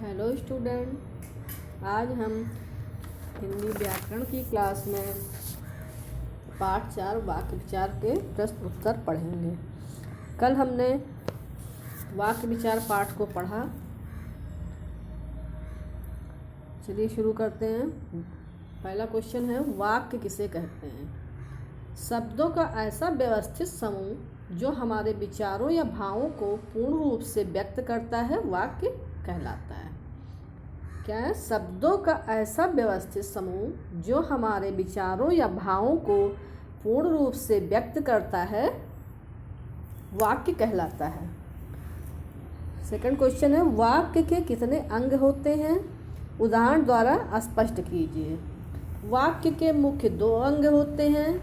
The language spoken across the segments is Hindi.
हेलो स्टूडेंट, आज हम हिंदी व्याकरण की क्लास में पाठ 4 वाक्य विचार के प्रश्न उत्तर पढ़ेंगे। कल हमने वाक्य विचार पाठ को पढ़ा। चलिए शुरू करते हैं। पहला क्वेश्चन है, वाक्य किसे कहते हैं? शब्दों का ऐसा व्यवस्थित समूह जो हमारे विचारों या भावों को पूर्ण रूप से व्यक्त करता है वाक्य कहलाता है। क्या है? शब्दों का ऐसा व्यवस्थित समूह जो हमारे विचारों या भावों को पूर्ण रूप से व्यक्त करता है वाक्य कहलाता है। सेकंड क्वेश्चन है, वाक्य के कितने अंग होते हैं? उदाहरण द्वारा स्पष्ट कीजिए। वाक्य के मुख्य 2 अंग होते हैं,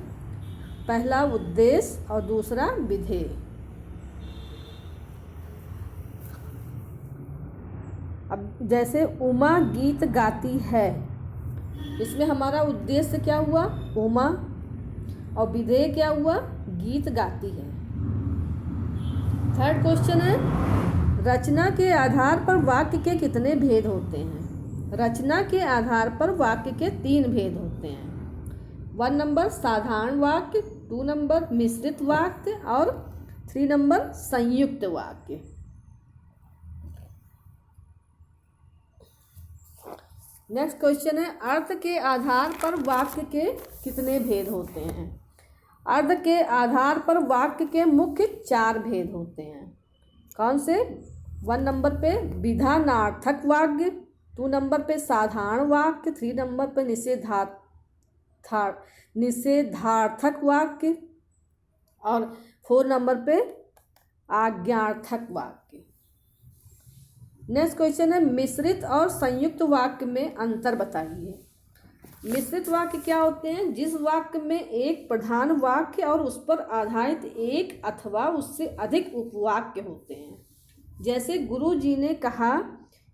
पहला उद्देश्य और दूसरा विधेय। अब जैसे उमा गीत गाती है, इसमें हमारा उद्देश्य क्या हुआ? उमा, और विधेय क्या हुआ? गीत गाती है। थर्ड क्वेश्चन है, रचना के आधार पर वाक्य के कितने भेद होते हैं? रचना के आधार पर वाक्य के 3 भेद होते हैं। 1 नंबर साधारण वाक्य, 2 नंबर मिश्रित वाक्य और 3 नंबर संयुक्त वाक्य। नेक्स्ट क्वेश्चन है, अर्थ के आधार पर वाक्य के कितने भेद होते हैं? अर्थ के आधार पर वाक्य के मुख्य 4 भेद होते हैं। कौन से? 1 नंबर पे विधानार्थक वाक्य, 2 नंबर पे साधारण वाक्य, 3 नंबर पे निषेधार्थक वाक्य और 4 नंबर पे आज्ञार्थक वाक्य। नेक्स्ट क्वेश्चन है, मिश्रित और संयुक्त वाक्य में अंतर बताइए। मिश्रित वाक्य क्या होते हैं? जिस वाक्य में एक प्रधान वाक्य और उस पर आधारित एक अथवा उससे अधिक उपवाक्य होते हैं। जैसे गुरु जी ने कहा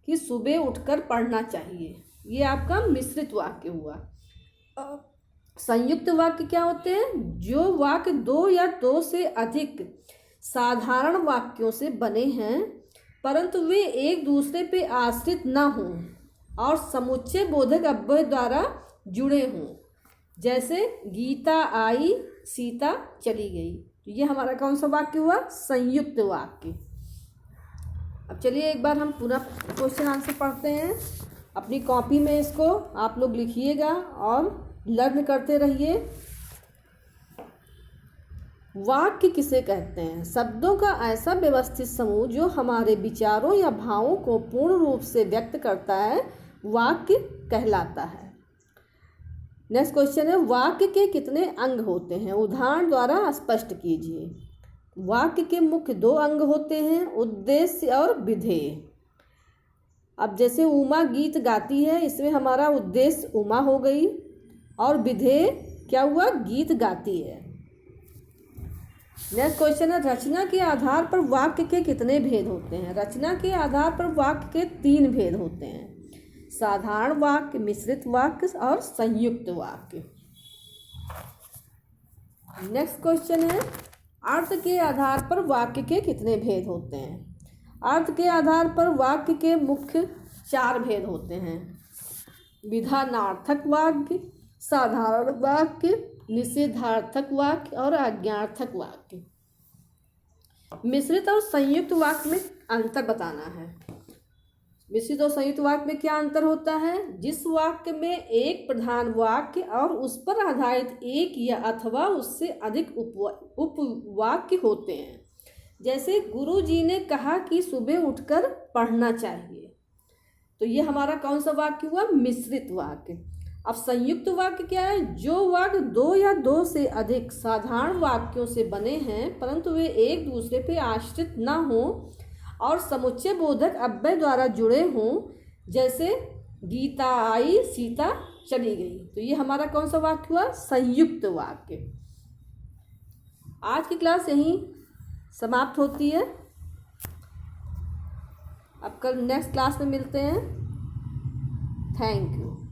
कि सुबह उठकर पढ़ना चाहिए, ये आपका मिश्रित वाक्य हुआ। संयुक्त वाक्य क्या होते हैं? जो वाक्य 2 या 2 से अधिक साधारण वाक्यों से बने हैं परंतु वे एक दूसरे पे आश्रित न हों और समुच्चय बोधक अव्यय द्वारा जुड़े हों। जैसे गीता आई, सीता चली गई। तो ये हमारा कौन सा वाक्य हुआ? संयुक्त वाक्य। अब चलिए एक बार हम पूरा क्वेश्चन आंसर पढ़ते हैं। अपनी कॉपी में इसको आप लोग लिखिएगा और लर्न करते रहिए। वाक्य किसे कहते हैं? शब्दों का ऐसा व्यवस्थित समूह जो हमारे विचारों या भावों को पूर्ण रूप से व्यक्त करता है वाक्य कहलाता है। नेक्स्ट क्वेश्चन है, वाक्य के कितने अंग होते हैं? उदाहरण द्वारा स्पष्ट कीजिए। वाक्य के मुख्य 2 अंग होते हैं, उद्देश्य और विधेय। अब जैसे उमा गीत गाती है, इसमें हमारा उद्देश्य उमा हो गई और विधेय क्या हुआ? गीत गाती है। नेक्स्ट क्वेश्चन है, रचना के आधार पर वाक्य के कितने भेद होते हैं? रचना के आधार पर वाक्य के 3 भेद होते हैं, साधारण वाक्य, मिश्रित वाक्य और संयुक्त वाक्य। नेक्स्ट क्वेश्चन है, अर्थ के आधार पर वाक्य के कितने भेद होते हैं? अर्थ के आधार पर वाक्य के मुख्य 4 भेद होते हैं, विधानार्थक वाक्य, साधारण वाक्य, निषेधार्थक वाक्य और आज्ञार्थक वाक्य। मिश्रित और संयुक्त वाक्य में अंतर बताना है। मिश्रित और संयुक्त वाक्य में क्या अंतर होता है? जिस वाक्य में एक प्रधान वाक्य और उस पर आधारित एक या अथवा उससे अधिक उपवाक्य होते हैं। जैसे गुरु जी ने कहा कि सुबह उठकर पढ़ना चाहिए। तो ये हमारा कौन सा वाक्य हुआ? मिश्रित वाक्य। अब संयुक्त वाक्य क्या है? जो वाक्य 2 या 2 से अधिक साधारण वाक्यों से बने हैं परंतु वे एक दूसरे पे आश्रित न हों और समुच्चय बोधक अव्यय द्वारा जुड़े हों। जैसे गीता आई, सीता चली गई। तो ये हमारा कौन सा वाक्य हुआ? संयुक्त वाक्य। आज की क्लास यहीं समाप्त होती है। अब कल नेक्स्ट क्लास में मिलते हैं। Thank you.